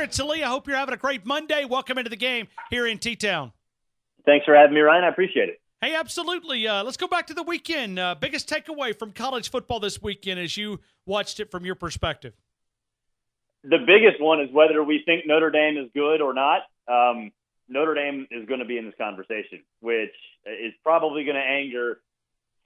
Barrett Sallee. I hope you're having a great Monday. Welcome into the game here in T-Town. Thanks for having me, Ryan. I appreciate it. Hey, absolutely. Let's go back to the weekend. Biggest takeaway from college football this weekend as you watched it from your perspective? The biggest one is whether we think Notre Dame is good or not. Notre Dame is going to be in this conversation, which is probably going to anger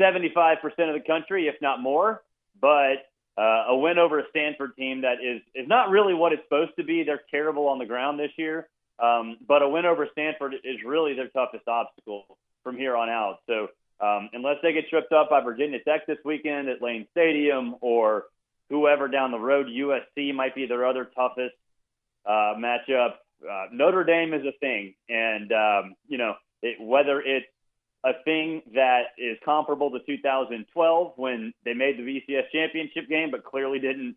75% of the country, if not more. But a win over a Stanford team that is not really what it's supposed to be. They're terrible on the ground this year. But a win over Stanford is really their toughest obstacle from here on out. So unless they get tripped up by Virginia Tech this weekend at Lane Stadium or whoever down the road, USC might be their other toughest matchup. Notre Dame is a thing. And, whether it's a thing that is comparable to 2012 when they made the VCS championship game but clearly didn't,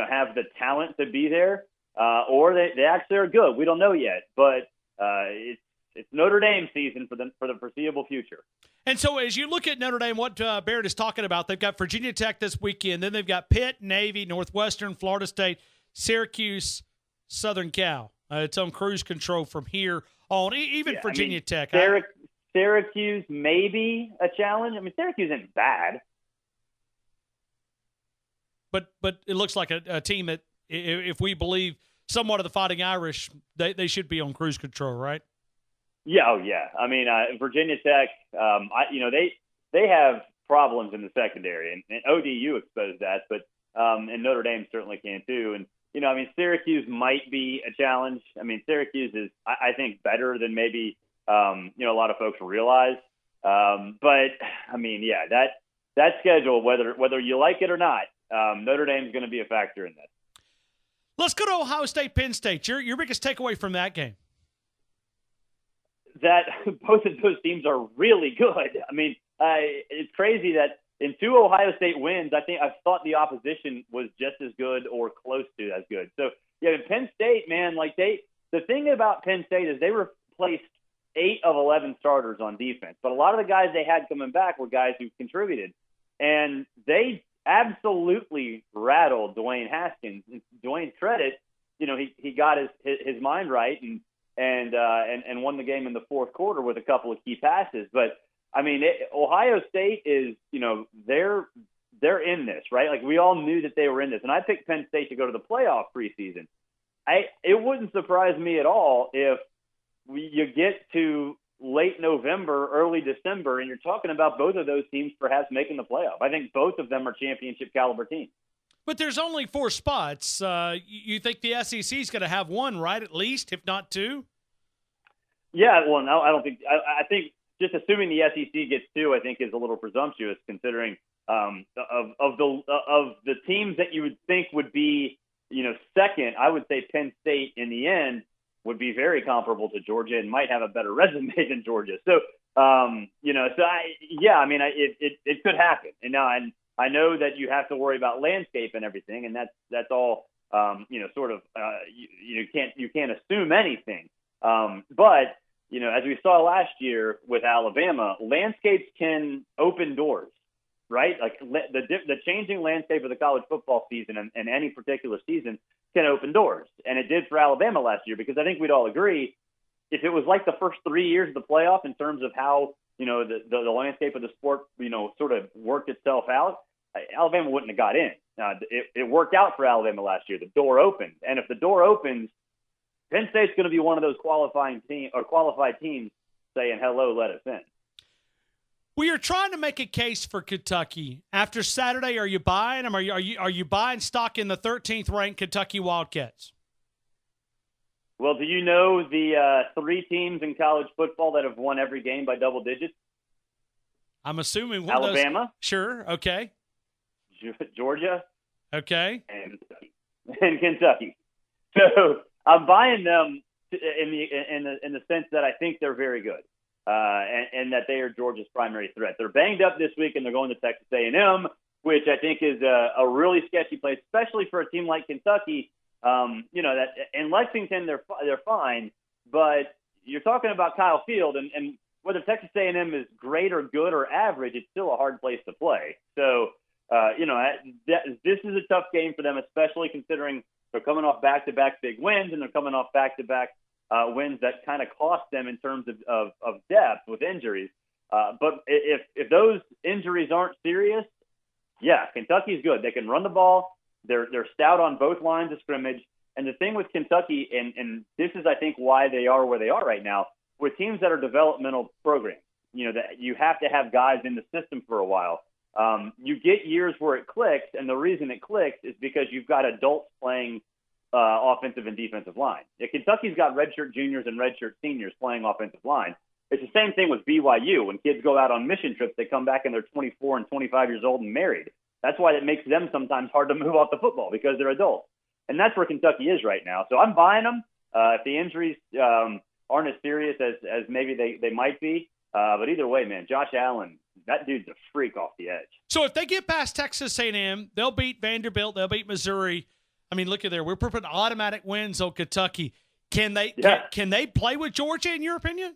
have the talent to be there, or they actually are good. We don't know yet. But it's Notre Dame season for the foreseeable future. And so as you look at Notre Dame, what Barrett is talking about, they've got Virginia Tech this weekend. Then they've got Pitt, Navy, Northwestern, Florida State, Syracuse, Southern Cal. It's on cruise control from here on, even Virginia Tech. Syracuse may be a challenge. Syracuse isn't bad. But it looks like a team that, if we believe somewhat of the Fighting Irish, they should be on cruise control, right? Yeah, oh yeah. Virginia Tech, they have problems in the secondary, and ODU exposed that, but and Notre Dame certainly can too. And Syracuse might be a challenge. Syracuse is, I think, better than maybe a lot of folks realize. That schedule, whether you like it or not, Notre Dame is going to be a factor in this. Let's go to Ohio State, Penn State. Your biggest takeaway from that game? That both of those teams are really good. It's crazy that in two Ohio State wins, I thought the opposition was just as good or close to as good. So, yeah, Penn State, man, the thing about Penn State is they replaced 8 of 11 starters on defense. But a lot of the guys they had coming back were guys who contributed. And they absolutely rattled Dwayne Haskins. Dwayne's credit, he got his mind right and won the game in the fourth quarter with a couple of key passes. But Ohio State is, they're in this, right? We all knew that they were in this, and I picked Penn State to go to the playoff preseason. It wouldn't surprise me at all if you get to late November, early December, and you're talking about both of those teams perhaps making the playoff. I think both of them are championship caliber teams. But there's only 4 spots. You think the SEC is going to have one, right, at least, if not 2? Yeah, well, no, I don't think – I think just assuming the SEC gets 2, I think is a little presumptuous considering of the teams that you would think would be, second. I would say Penn State in the end would be very comparable to Georgia and might have a better resume than Georgia. So, it could happen. And now I know that you have to worry about landscape and everything, and that's all, you can't assume anything. But as we saw last year with Alabama, landscapes can open doors, right? The changing landscape of the college football season and any particular season can open doors. And it did for Alabama last year, because I think we'd all agree if it was like the first 3 years of the playoff in terms of how, the landscape of the sport, sort of worked itself out, Alabama wouldn't have got in. It worked out for Alabama last year. The door opened. And if the door opens, Penn State's going to be one of those qualified teams saying, hello, let us in. We are trying to make a case for Kentucky. After Saturday, are you buying them? Are you buying stock in the 13th ranked Kentucky Wildcats? Well, do you know the 3 teams in college football that have won every game by double digits? I'm assuming one Alabama. Of those. Sure. Okay. Georgia. Okay. And Kentucky. So I'm buying them in the sense that I think they're very good. And that they are Georgia's primary threat. They're banged up this week, and they're going to Texas A&M, which I think is a really sketchy place, especially for a team like Kentucky. That in Lexington they're fine, but you're talking about Kyle Field, and whether Texas A&M is great or good or average, it's still a hard place to play. So this is a tough game for them, especially considering They're coming off back-to-back big wins, and they're coming off back-to-back wins that kind of cost them in terms of depth with injuries. But if those injuries aren't serious, yeah, Kentucky's good. They can run the ball. They're stout on both lines of scrimmage. And the thing with Kentucky, and this is, I think, why they are where they are right now, with teams that are developmental programs, that you have to have guys in the system for a while. You get years where it clicks, and the reason it clicks is because you've got adults playing offensive and defensive line. Kentucky's got redshirt juniors and redshirt seniors playing offensive line. It's the same thing with BYU. When kids go out on mission trips, they come back and they're 24 and 25 years old and married. That's why it makes them sometimes hard to move off the football, because they're adults. And that's where Kentucky is right now. So I'm buying them. If the injuries aren't as serious as maybe they might be. But either way, man, Josh Allen, that dude's a freak off the edge. So if they get past Texas A&M, they'll beat Vanderbilt, they'll beat Missouri. I mean, look at there. We're putting automatic wins on Kentucky. Can they play with Georgia, in your opinion?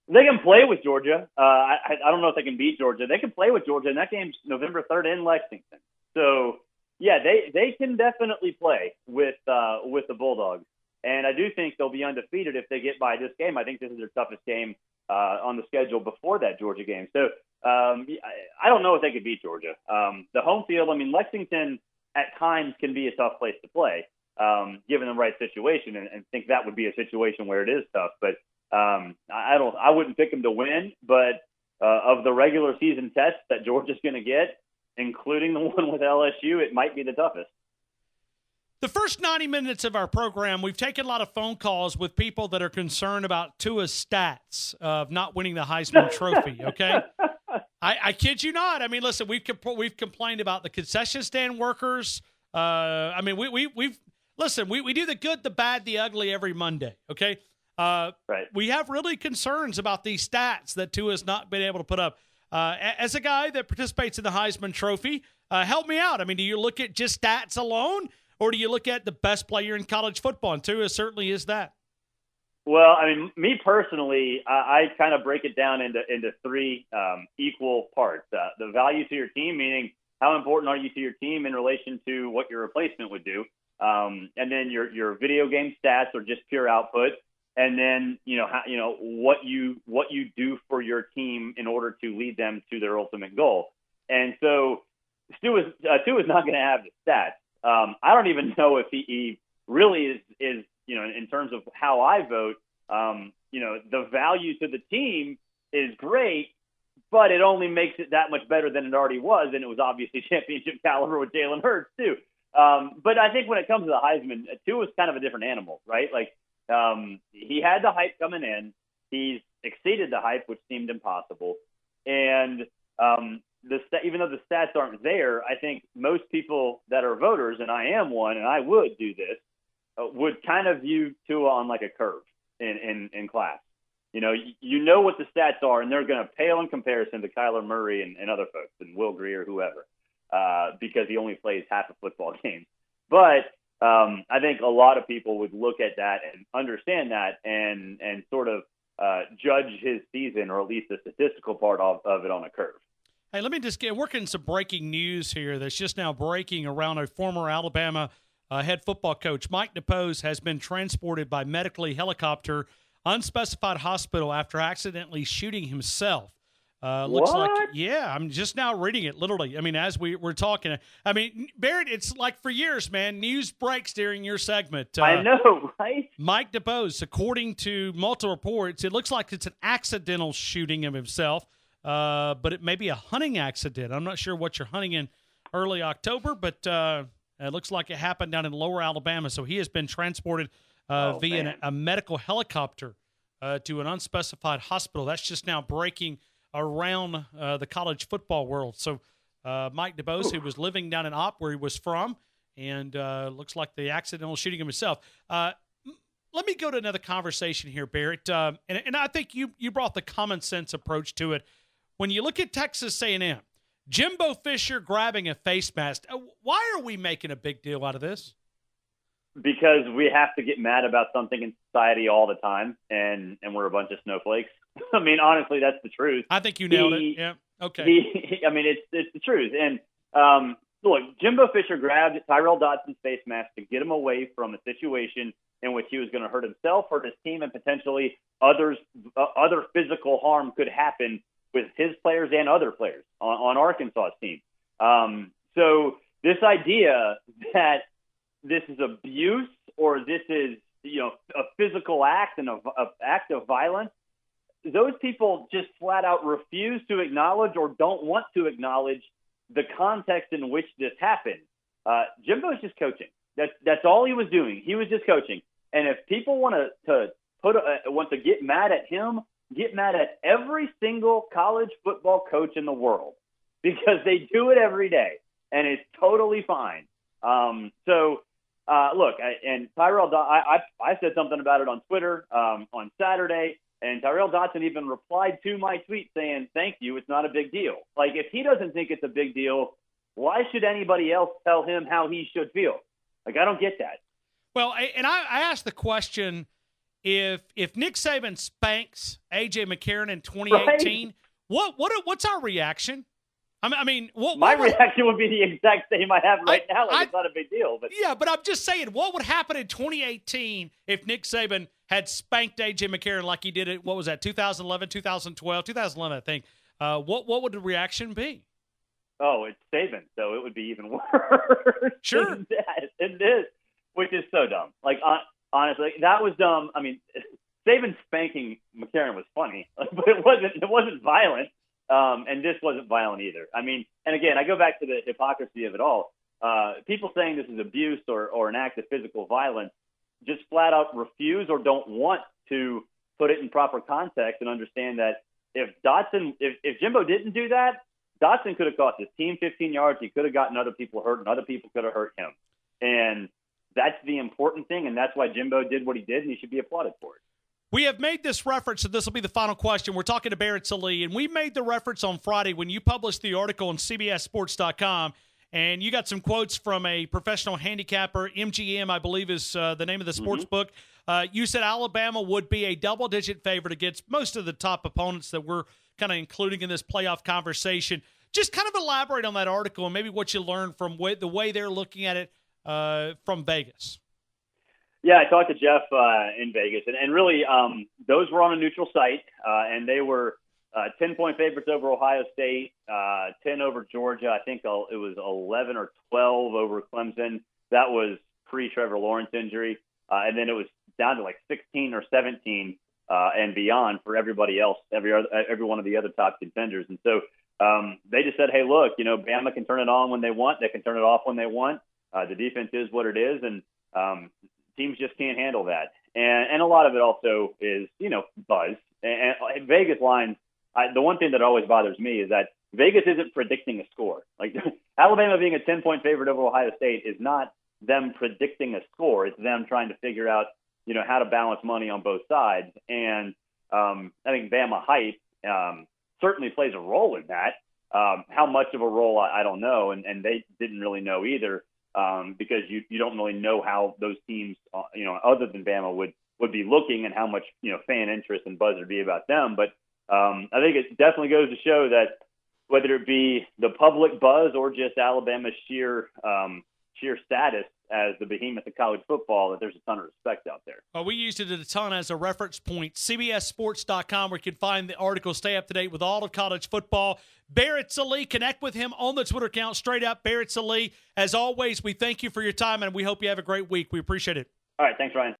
They can play with Georgia. I don't know if they can beat Georgia. They can play with Georgia, and that game's November 3rd in Lexington. So, yeah, they can definitely play with the Bulldogs. And I do think they'll be undefeated if they get by this game. I think this is their toughest game on the schedule before that Georgia game. So I don't know if they could beat Georgia. The home field, I mean, Lexington at times can be a tough place to play, given the right situation, and think that would be a situation where it is tough. But I wouldn't pick them to win, but of the regular season tests that Georgia's going to get, including the one with LSU, it might be the toughest. The first 90 minutes of our program, we've taken a lot of phone calls with people that are concerned about Tua's stats of not winning the Heisman Trophy, okay? I kid you not. I mean, listen, we've complained about the concession stand workers. I mean, we've listen, we do the good, the bad, the ugly every Monday, okay? Right. We have really concerns about these stats that Tua's not been able to put up. As a guy that participates in the Heisman Trophy, help me out. I mean, do you look at just stats alone, or do you look at the best player in college football? And Tua certainly is that. Well, I mean, me personally, I kind of break it down into three equal parts. The value to your team, meaning how important are you to your team in relation to what your replacement would do, and then your video game stats or just pure output, and then what you do for your team in order to lead them to their ultimate goal. And so Tua's not going to have the stats. I don't even know if he really is in terms of how I vote, the value to the team is great, but it only makes it that much better than it already was. And it was obviously championship caliber with Jalen Hurts too. But I think when it comes to the Heisman, Tua's kind of a different animal, right? Like, he had the hype coming in. He's exceeded the hype, which seemed impossible. And, even though the stats aren't there, I think most people that are voters, and I am one, and I would do this, would kind of view Tua on like a curve in class. You know what the stats are, and they're going to pale in comparison to Kyler Murray and other folks, and Will Grier, whoever, because he only plays half a football game. But I think a lot of people would look at that and understand that and sort of judge his season, or at least the statistical part of it, on a curve. Hey, let me just work in some breaking news here that's just now breaking around a former Alabama head football coach. Mike DuBose has been transported by medically helicopter, unspecified hospital, after accidentally shooting himself. Looks what? like, yeah, I'm just now reading it literally. I mean, as we're talking, I mean, Barrett, it's like for years, man, news breaks during your segment. I know, right? Mike DuBose, according to multiple reports, it looks like it's an accidental shooting of himself. But it may be a hunting accident. I'm not sure what you're hunting in early October, but it looks like it happened down in Lower Alabama. So he has been transported via a medical helicopter to an unspecified hospital. That's just now breaking around the college football world. So Mike DuBose, who was living down in Opp, where he was from, and looks like the accidental shooting of himself. Let me go to another conversation here, Barrett. And I think you brought the common sense approach to it. When you look at Texas A&M, Jimbo Fisher grabbing a face mask, why are we making a big deal out of this? Because we have to get mad about something in society all the time, and we're a bunch of snowflakes. I mean, honestly, that's the truth. I think you nailed it. Yeah. Okay. I mean, it's the truth. And, look, Jimbo Fisher grabbed Tyrell Dodson's face mask to get him away from a situation in which he was going to hurt himself, hurt his team, and potentially other physical harm could happen with his players and other players on Arkansas's team. So this idea that this is abuse or this is, a physical act and an act of violence, those people just flat out refuse to acknowledge or don't want to acknowledge the context in which this happened. Jimbo's just coaching. That's all he was doing. He was just coaching. And if people want to get mad at him, get mad at every single college football coach in the world, because they do it every day, and it's totally fine. Look, and Tyrell, I said something about it on Twitter on Saturday, and Tyrell Dodson even replied to my tweet saying, "Thank you, it's not a big deal." Like, if he doesn't think it's a big deal, why should anybody else tell him how he should feel? Like, I don't get that. Well, and I asked the question, if Nick Saban spanks A.J. McCarron in 2018, right, what's our reaction? I mean, my reaction would be the exact same I have right now. Like, it's not a big deal. But yeah, but I'm just saying, what would happen in 2018 if Nick Saban had spanked A.J. McCarron like he did it? What was that? 2011, 2012, 2011, I think. What would the reaction be? Oh, it's Saban, so it would be even worse. Sure, it is, which is so dumb. Like, honestly, that was dumb. I mean, Saban spanking McCarron was funny, but it wasn't violent. And this wasn't violent either. I mean, and again, I go back to the hypocrisy of it all. People saying this is abuse or an act of physical violence just flat out refuse or don't want to put it in proper context and understand that if Jimbo didn't do that, Dodson could have cost his team 15 yards. He could have gotten other people hurt, and other people could have hurt him. And that's the important thing, and that's why Jimbo did what he did, and he should be applauded for it. We have made this reference, and this will be the final question. We're talking to Barrett Sallee, and we made the reference on Friday when you published the article on CBSSports.com, and you got some quotes from a professional handicapper, MGM, I believe is the name of the sports book. You said Alabama would be a double-digit favorite against most of the top opponents that we're kind of including in this playoff conversation. Just kind of elaborate on that article and maybe what you learned from the way they're looking at it from Vegas. Yeah, I talked to Jeff in Vegas, and really those were on a neutral site, and they were 10-point favorites over Ohio State, 10 over Georgia. I think it was 11 or 12 over Clemson. That was pre-Trevor Lawrence injury, and then it was down to like 16 or 17 and beyond for everybody else, every one of the other top contenders. And so they just said, hey, look, Bama can turn it on when they want. They can turn it off when they want. The defense is what it is, and teams just can't handle that. And a lot of it also is, buzz. And Vegas lines, the one thing that always bothers me is that Vegas isn't predicting a score. Like, Alabama being a 10-point favorite over Ohio State is not them predicting a score. It's them trying to figure out, how to balance money on both sides. And I think Bama hype certainly plays a role in that. How much of a role, I don't know. And they didn't really know either. Because you don't really know how those teams, other than Bama would be looking and how much, fan interest and buzz would be about them. But I think it definitely goes to show that whether it be the public buzz or just Alabama's sheer status as the behemoth of college football, that there's a ton of respect out there. Well, we used it a ton as a reference point. CBSSports.com, where you can find the article, stay up to date with all of college football. Barrett Sallee, connect with him on the Twitter account, straight up Barrett Sallee. As always, we thank you for your time, and we hope you have a great week. We appreciate it. All right, thanks, Ryan.